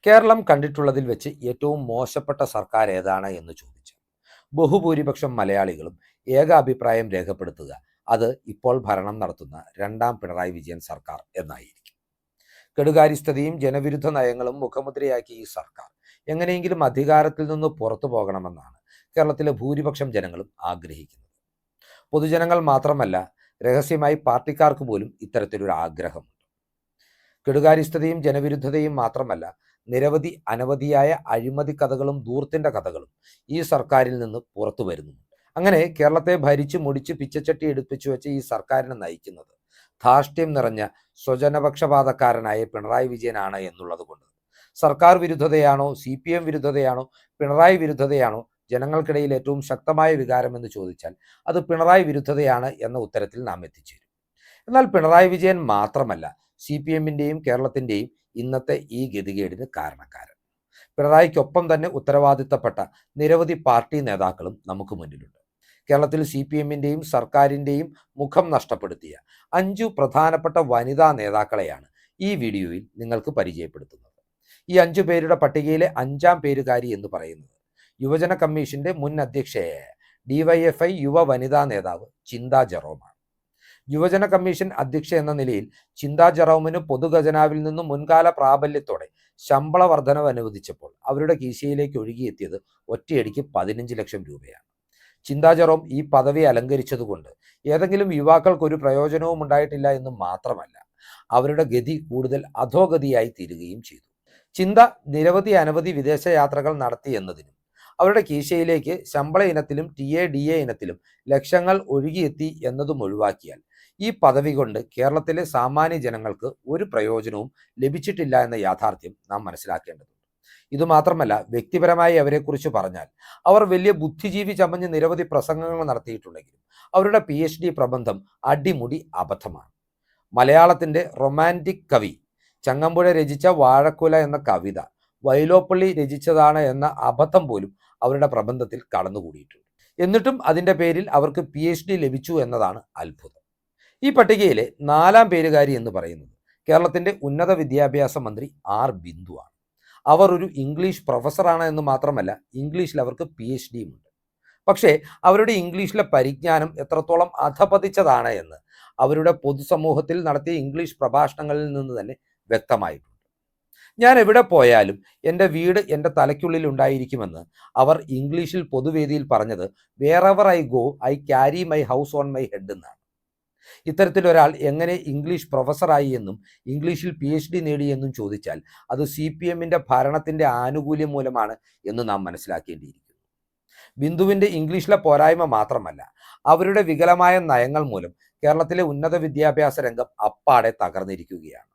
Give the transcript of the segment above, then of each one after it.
കേരളം കണ്ടിട്ടുള്ളതിൽ വെച്ച് ഏറ്റവും മോശപ്പെട്ട സർക്കാർ ഏതാണ് എന്ന് ചോദിച്ചു ബഹുഭൂരിപക്ഷം മലയാളികളും ഏകാഭിപ്രായം രേഖപ്പെടുത്തുക അത് ഇപ്പോൾ ഭരണം നടത്തുന്ന രണ്ടാം പിണറായി വിജയൻ സർക്കാർ എന്നായിരിക്കും. കെടുകാര്യസ്ഥതയും ജനവിരുദ്ധ നയങ്ങളും മുഖമുദ്രയാക്കി ഈ സർക്കാർ എങ്ങനെയെങ്കിലും അധികാരത്തിൽ നിന്ന് പുറത്തു പോകണമെന്നാണ് കേരളത്തിലെ ഭൂരിപക്ഷം ജനങ്ങളും ആഗ്രഹിക്കുന്നത്. പൊതുജനങ്ങൾ മാത്രമല്ല, രഹസ്യമായി പാർട്ടിക്കാർക്ക് പോലും ഇത്തരത്തിലൊരു ആഗ്രഹമുണ്ട്. കെടുകാര്യസ്ഥതയും ജനവിരുദ്ധതയും മാത്രമല്ല, നിരവധി അനവധിയായ അഴിമതി കഥകളും ധൂർത്തിന്റെ കഥകളും ഈ സർക്കാരിൽ നിന്ന് പുറത്തു വരുന്നു. അങ്ങനെ കേരളത്തെ ഭരിച്ചു മുടിച്ച് പിച്ചച്ചട്ടി എടുപ്പിച്ചു വെച്ച് ഈ സർക്കാരിനെ നയിക്കുന്നത് ധാർഷ്ട്യം നിറഞ്ഞ സ്വജനപക്ഷപാതക്കാരനായ പിണറായി വിജയനാണ് എന്നുള്ളത് കൊണ്ട് സർക്കാർ വിരുദ്ധതയാണോ CPM വിരുദ്ധതയാണോ പിണറായി വിരുദ്ധതയാണോ ജനങ്ങൾക്കിടയിൽ ഏറ്റവും ശക്തമായ വികാരം എന്ന് ചോദിച്ചാൽ അത് പിണറായി വിരുദ്ധതയാണ് എന്ന ഉത്തരത്തിൽ നാം എത്തിച്ചേരും. എന്നാൽ പിണറായി വിജയൻ മാത്രമല്ല CPMന്റെയും കേരളത്തിന്റെയും ഇന്നത്തെ ഈ ഗതികേടിന് കാരണക്കാരൻ. പിണറായിക്കൊപ്പം തന്നെ ഉത്തരവാദിത്തപ്പെട്ട നിരവധി പാർട്ടി നേതാക്കളും നമുക്ക് മുന്നിലുണ്ട്. കേരളത്തിൽ CPMന്റെയും സർക്കാരിൻ്റെയും മുഖം നഷ്ടപ്പെടുത്തിയ 5 പ്രധാനപ്പെട്ട വനിതാ നേതാക്കളെയാണ് ഈ വീഡിയോയിൽ നിങ്ങൾക്ക് പരിചയപ്പെടുത്തുന്നത്. ഈ 5 പേരുടെ പട്ടികയിലെ 5ാം പേരുകാരി എന്ന് പറയുന്നത് യുവജന കമ്മീഷന്റെ മുൻ അധ്യക്ഷയായ DYFI യുവ വനിതാ നേതാവ് ചിന്താ ജെറോമാണ്. യുവജന കമ്മീഷൻ അധ്യക്ഷ എന്ന നിലയിൽ ചിന്താ ജെറോമിന് പൊതുഖജനാവിൽ നിന്നും മുൻകാല പ്രാബല്യത്തോടെ ശമ്പള വർധനവ് അനുവദിച്ചപ്പോൾ അവരുടെ കീശയിലേക്ക് ഒഴുകിയെത്തിയത് ഒറ്റയടിക്ക് 15 ലക്ഷം രൂപയാണ്. ചിന്താ ജെറോം ഈ പദവി അലങ്കരിച്ചതുകൊണ്ട് ഏതെങ്കിലും യുവാക്കൾക്ക് ഒരു പ്രയോജനവും ഉണ്ടായിട്ടില്ല എന്ന് മാത്രമല്ല, അവരുടെ ഗതി കൂടുതൽ അധോഗതിയായി തീരുകയും ചെയ്തു. ചിന്ത നിരവധി അനവധി വിദേശ യാത്രകൾ നടത്തി എന്നതിനും അവരുടെ കീശയിലേക്ക് ശമ്പള ഇനത്തിലും DA ഇനത്തിലും ലക്ഷങ്ങൾ ഒഴുകിയെത്തി എന്നതും ഒഴിവാക്കിയാൽ ഈ പദവി കൊണ്ട് കേരളത്തിലെ സാമാന്യ ജനങ്ങൾക്ക് ഒരു പ്രയോജനവും ലഭിച്ചിട്ടില്ല എന്ന യാഥാർത്ഥ്യം നാം മനസ്സിലാക്കേണ്ടതുണ്ട്. ഇതുമാത്രമല്ല, വ്യക്തിപരമായി അവരെക്കുറിച്ച് പറഞ്ഞാൽ അവർ വലിയ ബുദ്ധിജീവി ചമഞ്ഞ് നിരവധി പ്രസംഗങ്ങൾ നടത്തിയിട്ടുണ്ടെങ്കിലും അവരുടെ PhD പ്രബന്ധം അടിമുടി അബദ്ധമാണ്. മലയാളത്തിന്റെ റൊമാൻറ്റിക് കവി ചങ്ങമ്പുഴ രചിച്ച വാഴക്കുല എന്ന കവിത വൈലോപ്പള്ളി രചിച്ചതാണ് എന്ന അബദ്ധം പോലും അവരുടെ പ്രബന്ധത്തിൽ കടന്നുകൂടിയിട്ടുണ്ട്. എന്നിട്ടും അതിൻ്റെ പേരിൽ അവർക്ക് PhD ലഭിച്ചു എന്നതാണ് അത്ഭുതം. ഈ പട്ടികയിലെ 4ാം പേരുകാരി എന്ന് പറയുന്നത് കേരളത്തിന്റെ ഉന്നത വിദ്യാഭ്യാസ മന്ത്രി R. ബിന്ദുവാണ്. അവർ ഒരു ഇംഗ്ലീഷ് പ്രൊഫസറാണ് എന്ന് മാത്രമല്ല, ഇംഗ്ലീഷിൽ അവർക്ക് PhDയും ഉണ്ട്. പക്ഷേ അവരുടെ ഇംഗ്ലീഷിലെ പരിജ്ഞാനം എത്രത്തോളം അധപതിച്ചതാണ് എന്ന് അവരുടെ പൊതുസമൂഹത്തിൽ നടത്തിയ ഇംഗ്ലീഷ് പ്രഭാഷണങ്ങളിൽ നിന്ന് തന്നെ വ്യക്തമായിട്ടുണ്ട്. ഞാൻ എവിടെ പോയാലും എൻ്റെ വീട് എൻ്റെ തലയ്ക്കുള്ളിൽ ഉണ്ടായിരിക്കുമെന്ന് അവർ ഇംഗ്ലീഷിൽ പൊതുവേദിയിൽ പറഞ്ഞത് "wherever I go I carry my house on my head" എന്നാണ്. ഇത്തരത്തിലൊരാൾ എങ്ങനെ ഇംഗ്ലീഷ് പ്രൊഫസറായി എന്നും ഇംഗ്ലീഷിൽ PhD നേടിയെന്നും ചോദിച്ചാൽ അത് CPMന്റെ ഭരണത്തിന്റെ ആനുകൂല്യം മൂലമാണ് എന്ന് നാം മനസ്സിലാക്കേണ്ടിയിരിക്കുന്നു. ബിന്ദുവിന്റെ ഇംഗ്ലീഷിലെ പോരായ്മ മാത്രമല്ല, അവരുടെ വികലമായ നയങ്ങൾ മൂലം കേരളത്തിലെ ഉന്നത വിദ്യാഭ്യാസ രംഗം അപ്പാടെ തകർന്നിരിക്കുകയാണ്.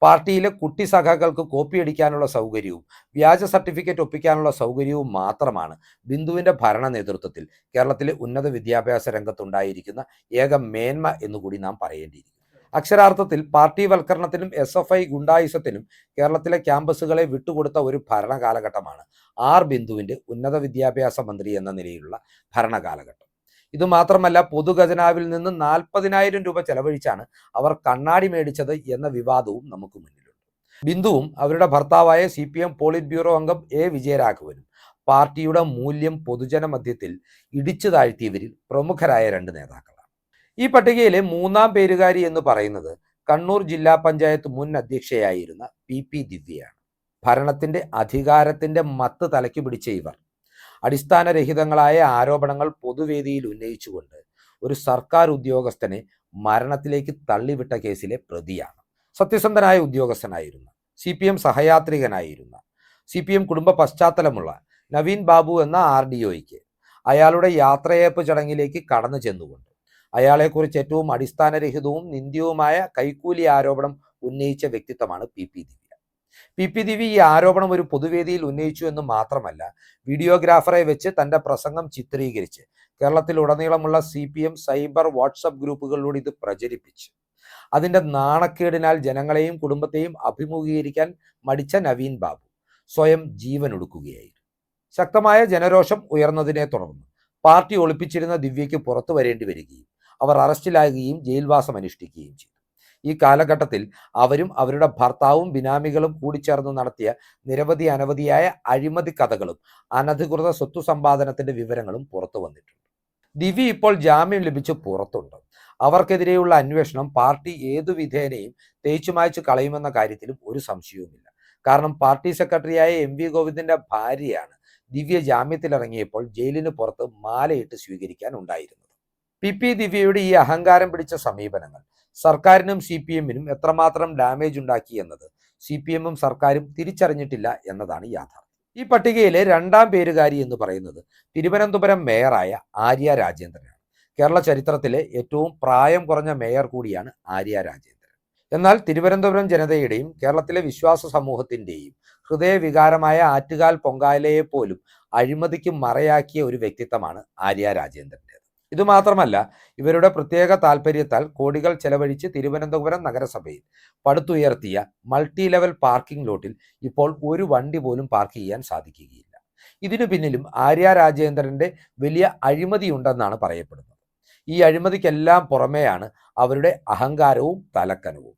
പാർട്ടിയിലെ കുട്ടി സഖാക്കൾക്ക് കോപ്പിയടിക്കാനുള്ള സൗകര്യവും വ്യാജ സർട്ടിഫിക്കറ്റ് ഒപ്പിക്കാനുള്ള സൗകര്യവും മാത്രമാണ് ബിന്ദുവിന്റെ ഭരണ നേതൃത്വത്തിൽ കേരളത്തിലെ ഉന്നത വിദ്യാഭ്യാസ രംഗത്തുണ്ടായിരിക്കുന്ന ഏക മേന്മ എന്നുകൂടി നാം പറയേണ്ടിയിരിക്കുന്നു. അക്ഷരാർത്ഥത്തിൽ പാർട്ടിവൽക്കരണത്തിനും SFI ഗുണ്ടായുസത്തിനും കേരളത്തിലെ ക്യാമ്പസുകളെ വിട്ടുകൊടുത്ത ഒരു ഭരണകാലഘട്ടമാണ് R. ബിന്ദുവിന്റെ ഉന്നത വിദ്യാഭ്യാസ മന്ത്രി എന്ന നിലയിലുള്ള ഭരണകാലഘട്ടം. ഇതുമാത്രമല്ല, പൊതുഖജനാവിൽ നിന്ന് 40,000 രൂപ ചെലവഴിച്ചാണ് അവർ കണ്ണാടി മേടിച്ചത് എന്ന വിവാദവും നമുക്ക് മുന്നിലുണ്ട്. ബിന്ദുവും അവരുടെ ഭർത്താവായ CPM പോളിറ്റ് ബ്യൂറോ അംഗം A. വിജയരാഘവനും പാർട്ടിയുടെ മൂല്യം പൊതുജന മധ്യത്തിൽ ഇടിച്ചു താഴ്ത്തിയവരിൽ പ്രമുഖരായ 2 നേതാക്കളാണ്. ഈ പട്ടികയിലെ 3ാം പേരുകാരി എന്ന് പറയുന്നത് കണ്ണൂർ ജില്ലാ പഞ്ചായത്ത് മുൻ അധ്യക്ഷയായിരുന്ന PP ദിവ്യയാണ്. ഭരണത്തിന്റെ അധികാരത്തിന്റെ മത്ത് തലയ്ക്ക് പിടിച്ച ഇവർ അടിസ്ഥാനരഹിതങ്ങളായ ആരോപണങ്ങൾ പൊതുവേദിയിൽ ഉന്നയിച്ചുകൊണ്ട് ഒരു സർക്കാർ ഉദ്യോഗസ്ഥനെ മരണത്തിലേക്ക് തള്ളിവിട്ട കേസിലെ പ്രതിയാണ്. സത്യസന്ധനായ ഉദ്യോഗസ്ഥനായിരുന്ന, CPM സഹയാത്രികനായിരുന്ന, CPM കുടുംബ പശ്ചാത്തലമുള്ള നവീൻ ബാബു എന്ന RDOയ്ക്ക് അയാളുടെ യാത്രയയപ്പ് ചടങ്ങിലേക്ക് കടന്നു ചെന്നുകൊണ്ട് അയാളെക്കുറിച്ച് ഏറ്റവും അടിസ്ഥാനരഹിതവും നിന്ദ്യവുമായ കൈക്കൂലി ആരോപണം ഉന്നയിച്ച വ്യക്തിത്വമാണ് PP ദിവ്യ. ഈ ആരോപണം ഒരു പൊതുവേദിയിൽ ഉന്നയിച്ചു എന്ന് മാത്രമല്ല, വീഡിയോഗ്രാഫറെ വെച്ച് തന്റെ പ്രസംഗം ചിത്രീകരിച്ച് കേരളത്തിലുടനീളമുള്ള CPM സൈബർ വാട്സപ്പ് ഗ്രൂപ്പുകളിലൂടെ ഇത് പ്രചരിപ്പിച്ച് അതിന്റെ നാണക്കേടിനാൽ ജനങ്ങളെയും കുടുംബത്തെയും അഭിമുഖീകരിക്കാൻ മടിച്ച നവീൻ ബാബു സ്വയം ജീവനൊടുക്കുകയായിരുന്നു. ശക്തമായ ജനരോഷം ഉയർന്നതിനെ തുടർന്ന് പാർട്ടി ഒളിപ്പിച്ചിരുന്ന ദിവ്യയ്ക്ക് പുറത്തു വരേണ്ടി വരികയും അവർ അറസ്റ്റിലാകുകയും ജയിൽവാസം അനുഷ്ഠിക്കുകയും ചെയ്തു. ഈ കാലഘട്ടത്തിൽ അവരും അവരുടെ ഭർത്താവും ബിനാമികളും കൂടിച്ചേർന്ന് നടത്തിയ നിരവധി അനവധിയായ അഴിമതി കഥകളും അനധികൃത സ്വത്ത് സമ്പാദനത്തിന്റെ വിവരങ്ങളും പുറത്തു വന്നിട്ടുണ്ട്. ദിവ്യ ഇപ്പോൾ ജാമ്യം ലഭിച്ച് പുറത്തുണ്ട്. അവർക്കെതിരെയുള്ള അന്വേഷണം പാർട്ടി ഏതു വിധേനയും തേച്ചുമായ്ച്ചു കളയുമെന്ന കാര്യത്തിലും ഒരു സംശയവുമില്ല. കാരണം പാർട്ടി സെക്രട്ടറിയായ MV ഗോവിന്ദന്റെ ഭാര്യയാണ് ദിവ്യ ജാമ്യത്തിലിറങ്ങിയപ്പോൾ ജയിലിന് പുറത്ത് മാലയിട്ട് സ്വീകരിക്കാൻ ഉണ്ടായിരുന്നത്. PP ദിവ്യയുടെ ഈ അഹങ്കാരം പിടിച്ച സമീപനങ്ങൾ സർക്കാരിനും CPM-നും എത്രമാത്രം ഡാമേജ് ഉണ്ടാക്കി എന്നത് CPM-ഉം സർക്കാരും തിരിച്ചറിഞ്ഞിട്ടില്ല എന്നതാണ് യാഥാർത്ഥ്യം. ഈ പട്ടികയിലെ രണ്ടാം പേരുകാരി എന്ന് പറയുന്നത് തിരുവനന്തപുരം മേയറായ ആര്യ രാജേന്ദ്രനാണ്. കേരള ചരിത്രത്തിലെ ഏറ്റവും പ്രായം കുറഞ്ഞ മേയർ കൂടിയാണ് ആര്യ രാജേന്ദ്രൻ. എന്നാൽ തിരുവനന്തപുരം ജനതയുടെയും കേരളത്തിലെ വിശ്വാസ സമൂഹത്തിന്റെയും ഹൃദയവികാരമായ ആറ്റുകാൽ പൊങ്കാലയെ പോലും അഴിമതിക്ക് മറയാക്കിയ ഒരു വ്യക്തിത്വമാണ് ആര്യ രാജേന്ദ്രൻ്റേത്. ഇതുമാത്രമല്ല, ഇവരുടെ പ്രത്യേക താല്പര്യത്താൽ കോടികൾ ചെലവഴിച്ച് തിരുവനന്തപുരം നഗരസഭയിൽ പടുത്തുയർത്തിയ മൾട്ടി ലെവൽ പാർക്കിംഗ് ലോട്ടിൽ ഇപ്പോൾ ഒരു വണ്ടി പോലും പാർക്ക് ചെയ്യാൻ സാധിക്കുകയില്ല. ഇതിനു പിന്നിലും ആര്യ രാജേന്ദ്രന്റെ വലിയ അഴിമതിയുണ്ടെന്നാണ് പറയപ്പെടുന്നത്. ഈ അഴിമതിക്കെല്ലാം പുറമെയാണ് അവരുടെ അഹങ്കാരവും തലക്കനവും.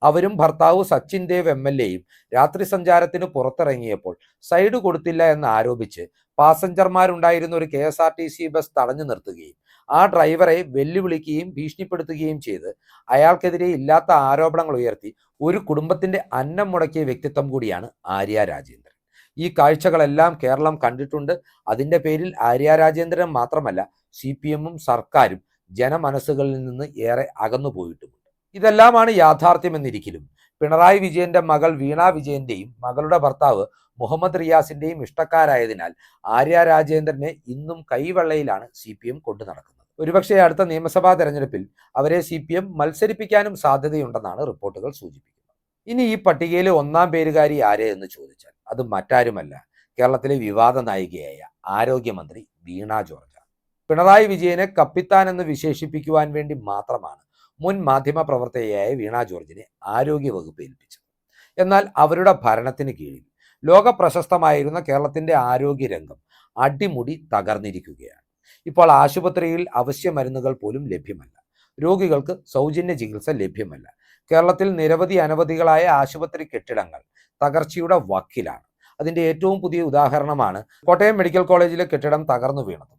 അവരും ഭർത്താവ് സച്ചിൻ ദേവ് MLA-യും രാത്രി സഞ്ചാരത്തിന് പുറത്തിറങ്ങിയപ്പോൾ സൈഡ് കൊടുത്തില്ല എന്ന് ആരോപിച്ച് പാസഞ്ചർമാരുണ്ടായിരുന്ന ഒരു KSRTC ബസ് തടഞ്ഞു നിർത്തുകയും ആ ഡ്രൈവറെ വെല്ലുവിളിക്കുകയും ഭീഷണിപ്പെടുത്തുകയും ചെയ്ത് അയാൾക്കെതിരെ ഇല്ലാത്ത ആരോപണങ്ങൾ ഉയർത്തി ഒരു കുടുംബത്തിന്റെ അന്നം മുടക്കിയ വ്യക്തിത്വം കൂടിയാണ് ആര്യ രാജേന്ദ്രൻ. ഈ കാഴ്ചകളെല്ലാം കേരളം കണ്ടിട്ടുണ്ട്. അതിന്റെ പേരിൽ ആര്യ രാജേന്ദ്രൻ മാത്രമല്ല, CPM-ഉം സർക്കാരും ജനമനസ്സുകളിൽ നിന്ന് ഏറെ അകന്നുപോയിട്ടുമുണ്ട്. ഇതെല്ലാമാണ് യാഥാർത്ഥ്യമെന്നിരിക്കലും പിണറായി വിജയന്റെ മകൾ വീണ വിജയന്റെയും മകളുടെ ഭർത്താവ് മുഹമ്മദ് റിയാസിന്റെയും ഇഷ്ടക്കാരായതിനാൽ ആര്യ രാജേന്ദ്രനെ ഇന്നും കൈവെള്ളയിലാണ് CPM കൊണ്ടു നടക്കുന്നത്. ഒരുപക്ഷെ അടുത്ത നിയമസഭാ തെരഞ്ഞെടുപ്പിൽ അവരെ CPM മത്സരിപ്പിക്കാനും സാധ്യതയുണ്ടെന്നാണ് റിപ്പോർട്ടുകൾ സൂചിപ്പിക്കുന്നത്. ഇനി ഈ പട്ടികയിലെ ഒന്നാം പേരുകാരി ആരെ എന്ന് ചോദിച്ചാൽ അത് മറ്റാരുമല്ല, കേരളത്തിലെ വിവാദ നായികയായ ആരോഗ്യമന്ത്രി വീണ ജോർജ്. പിണറായി വിജയനെ കപ്പിത്താൻ എന്ന് വിശേഷിപ്പിക്കുവാൻ വേണ്ടി മാത്രമാണ് മുൻ മാധ്യമ പ്രവർത്തകയായ വീണ ജോർജിനെ ആരോഗ്യവകുപ്പ് ഏൽപ്പിച്ചത്. എന്നാൽ അവരുടെ ഭരണത്തിന് കീഴിൽ ലോക പ്രശസ്തമായിരുന്ന കേരളത്തിന്റെ ആരോഗ്യരംഗം അടിമുടി തകർന്നിരിക്കുകയാണ്. ഇപ്പോൾ ആശുപത്രിയിൽ അവശ്യ മരുന്നുകൾ പോലും ലഭ്യമല്ല. രോഗികൾക്ക് സൗജന്യ ചികിത്സ ലഭ്യമല്ല. കേരളത്തിൽ നിരവധി അനവധികളായ ആശുപത്രി കെട്ടിടങ്ങൾ തകർച്ചയുടെ വക്കിലാണ്. അതിന്റെ ഏറ്റവും പുതിയ ഉദാഹരണമാണ് കോട്ടയം മെഡിക്കൽ കോളേജിലെ കെട്ടിടം തകർന്നു വീണത്.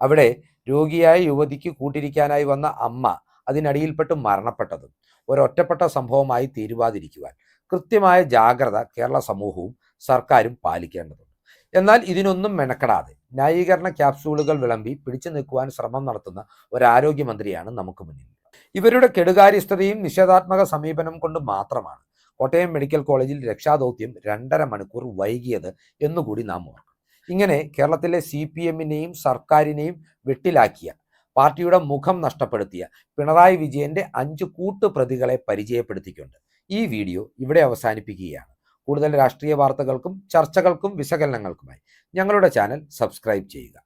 അവിടെ രോഗിയായ യുവതിക്ക് കൂട്ടിരിക്കാനായി വന്ന അമ്മ അതിനടിയിൽപ്പെട്ട് മരണപ്പെട്ടതും ഒരൊറ്റപ്പെട്ട സംഭവമായി തീരുവാതിരിക്കുവാൻ കൃത്യമായ ജാഗ്രത കേരള സമൂഹവും സർക്കാരും പാലിക്കേണ്ടതുണ്ട്. എന്നാൽ ഇതിനൊന്നും മെനക്കെടാതെ ന്യായീകരണ ക്യാപ്സ്യൂളുകൾ വിളമ്പി പിടിച്ചു നിൽക്കുവാൻ ശ്രമം നടത്തുന്ന ഒരാരോഗ്യമന്ത്രിയാണ് നമുക്ക് മുന്നിൽ. ഇവരുടെ കെടുകാര്യസ്ഥതയും നിഷേധാത്മക സമീപനം കൊണ്ട് മാത്രമാണ് കോട്ടയം മെഡിക്കൽ കോളേജിൽ രക്ഷാദൗത്യം 2.5 മണിക്കൂർ വൈകിയത് എന്നുകൂടി നാം ഓർക്കണം. ഇങ്ങനെ കേരളത്തിലെ CPM-നെയും സർക്കാരിനെയും വെട്ടിലാക്കിയ, പാർട്ടിയുടെ മുഖം നഷ്ടപ്പെടുത്തിയ പിണറായി വിജയന്റെ 5 കൂട്ടുപ്രതികളെ പരിചയപ്പെടുത്തിക്കൊണ്ട് ഈ വീഡിയോ ഇവിടെ അവസാനിപ്പിക്കുകയാണ്. കൂടുതൽ രാഷ്ട്രീയ വാർത്തകൾക്കും ചർച്ചകൾക്കും വിശകലനങ്ങൾക്കുമായി ഞങ്ങളുടെ ചാനൽ സബ്സ്ക്രൈബ് ചെയ്യുക.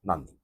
നന്ദി.